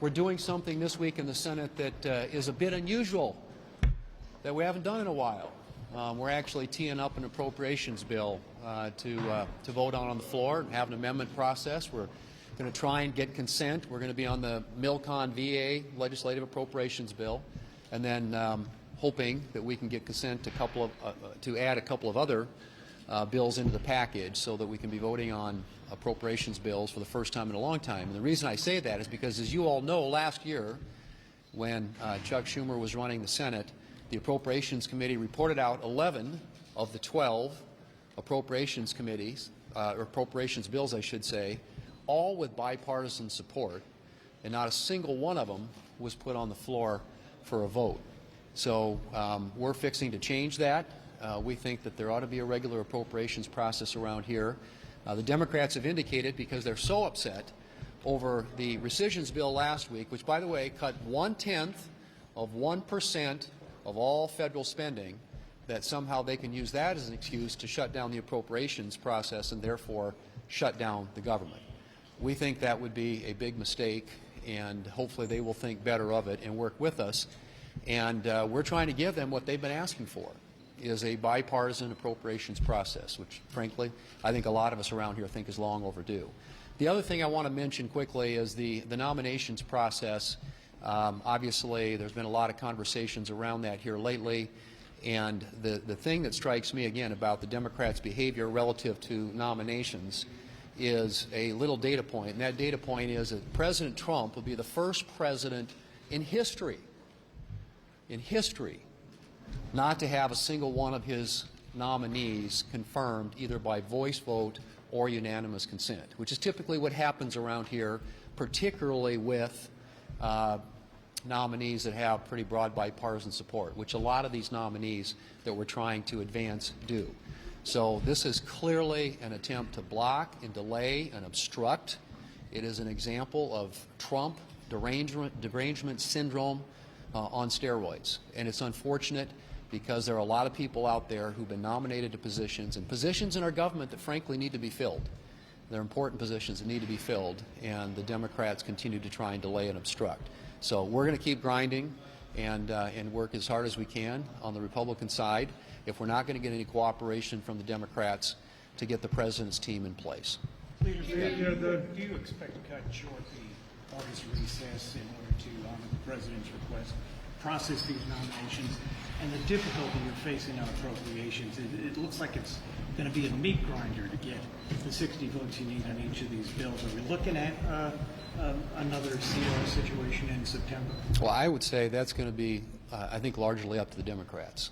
we're doing something this week in the Senate that is a bit unusual, that we haven't done in a while. We're actually teeing up an appropriations bill to vote on the floor and have an amendment process. We're going to try and get consent. We're going to be on the Milcon VA legislative appropriations bill, and then hoping that we can get consent to add a couple of other bills into the package so that we can be voting on appropriations bills for the first time in a long time. And the reason I say that is because, as you all know, last year when Chuck Schumer was running the Senate, the Appropriations Committee reported out 11 of the 12 appropriations committees, or appropriations bills, I should say, all with bipartisan support, and not a single one of them was put on the floor for a vote. So we're fixing to change that. We think that there ought to be a regular appropriations process around here. The Democrats have indicated, because they're so upset over the rescissions bill last week, which, by the way, cut 1/10 of 1% of all federal spending, that somehow they can use that as an excuse to shut down the appropriations process and therefore shut down the government. We think that would be a big mistake, and hopefully they will think better of it and work with us. And we're trying to give them what they've been asking for, is a bipartisan appropriations process, which, frankly, I think a lot of us around here think is long overdue. The other thing I want to mention quickly is the nominations process. Obviously, there's been a lot of conversations around that here lately, and the thing that strikes me, again, about the Democrats' behavior relative to nominations is a little data point, and that data point is that President Trump will be the first president in history not to have a single one of his nominees confirmed either by voice vote or unanimous consent, which is typically what happens around here, particularly with nominees that have pretty broad bipartisan support, which a lot of these nominees that we're trying to advance do. So this is clearly an attempt to block and delay and obstruct. It is an example of Trump derangement syndrome on steroids. And it's unfortunate because there are a lot of people out there who've been nominated to positions, and positions in our government that frankly need to be filled. They're important positions that need to be filled, and the Democrats continue to try and delay and obstruct. So we're going to keep grinding and work as hard as we can on the Republican side if we're not going to get any cooperation from the Democrats to get the president's team in place. Do you expect to cut short the August recess in order to, on the president's request, process these nominations? And the difficulty you're facing on appropriations, it looks like it's going to be a meat grinder to get the 60 votes you need on each of these bills. Are we looking at another CR situation in September? Well, I would say that's going to be, I think, largely up to the Democrats.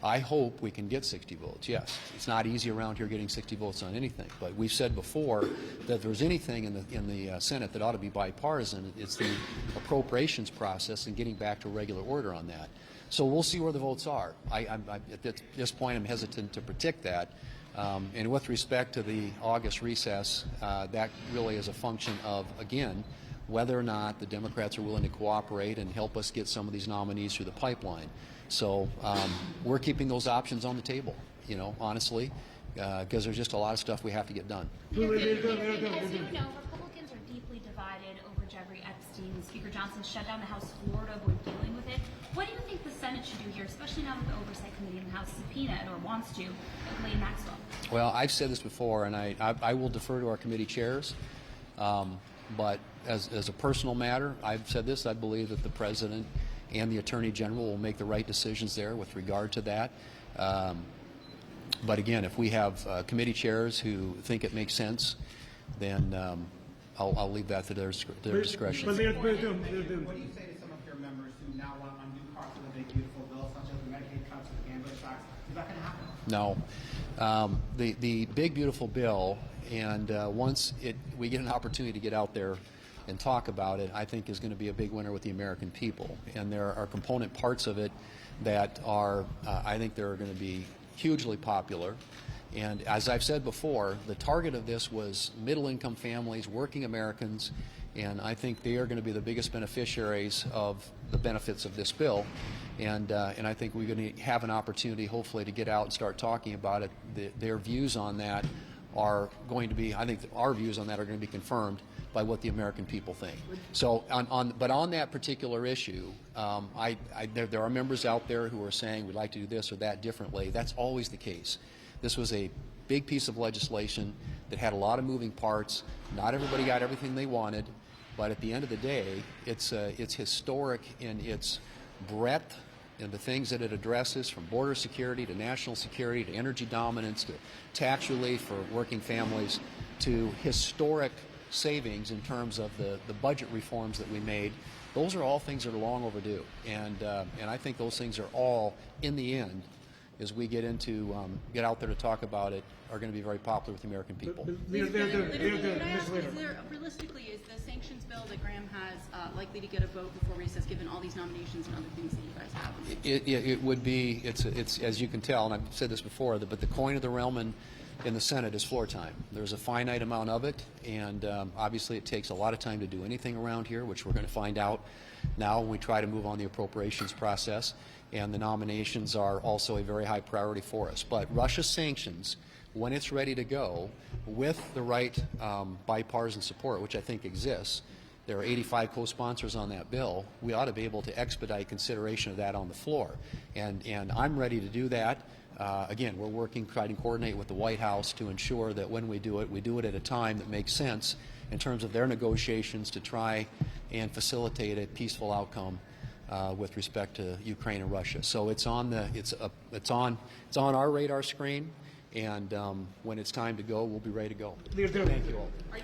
I hope we can get 60 votes, yes. It's not easy around here getting 60 votes on anything, but we've said before that if there's anything in the Senate that ought to be bipartisan, it's the appropriations process and getting back to regular order on that. So we'll see where the votes are. At this point, I'm hesitant to predict that. And with respect to the August recess, that really is a function of, again, whether or not the Democrats are willing to cooperate and help us get some of these nominees through the pipeline. So we're keeping those options on the table, honestly, because there's just a lot of stuff we have to get done. As you know, Republicans are deeply divided over Jeffrey Epstein. Speaker Johnson shut down the House floor to avoid dealing with it. What do you think the Senate should do here, especially now that the Oversight Committee in the House subpoenaed, or wants to, Ghislaine Maxwell? Well, I've said this before, and I will defer to our committee chairs. But as a personal matter, I've said this, I believe that the President and the Attorney General will make the right decisions there with regard to that. But again, if we have committee chairs who think it makes sense, then I'll leave that to their discretion. What do you say to some of your members who now want undue parts of the big beautiful bill, such as the Medicaid cuts or the gambling tax? Is that going to happen? No. The big beautiful bill, and once we get an opportunity to get out there and talk about it, I think is going to be a big winner with the American people. And there are component parts of it that are, I think they're going to be hugely popular. And as I've said before, the target of this was middle-income families, working Americans, and I think they are going to be the biggest beneficiaries of the benefits of this bill. And I think we're going to have an opportunity, hopefully, to get out and start talking about it. Their views on that are going to be, I think our views on that are going to be confirmed by what the American people think. So, but on that particular issue, there are members out there who are saying we'd like to do this or that differently. That's always the case. This was a big piece of legislation that had a lot of moving parts. Not everybody got everything they wanted, but at the end of the day, it's historic in its breadth and the things that it addresses, from border security to national security to energy dominance to tax relief for working families to historic savings in terms of the budget reforms that we made. Those are all things that are long overdue, and I think those things are all, in the end, as we get out there to talk about it, are going to be very popular with the American people. Realistically, is the sanctions bill that Graham has likely to get a vote before recess, given all these nominations and other things that you guys have? It would be. It's as you can tell, and I've said this before, but the coin of the realm in the Senate is floor time. There's a finite amount of it, and obviously it takes a lot of time to do anything around here, which we're going to find out now when we try to move on the appropriations process. And the nominations are also a very high priority for us. But Russia sanctions, when it's ready to go, with the right bipartisan support, which I think exists, there are 85 co-sponsors on that bill, we ought to be able to expedite consideration of that on the floor. And I'm ready to do that. Again, we're working, trying to coordinate with the White House to ensure that when we do it at a time that makes sense in terms of their negotiations to try and facilitate a peaceful outcome with respect to Ukraine and Russia. So it's on our radar screen, and when it's time to go, we'll be ready to go. Thank you all. Are you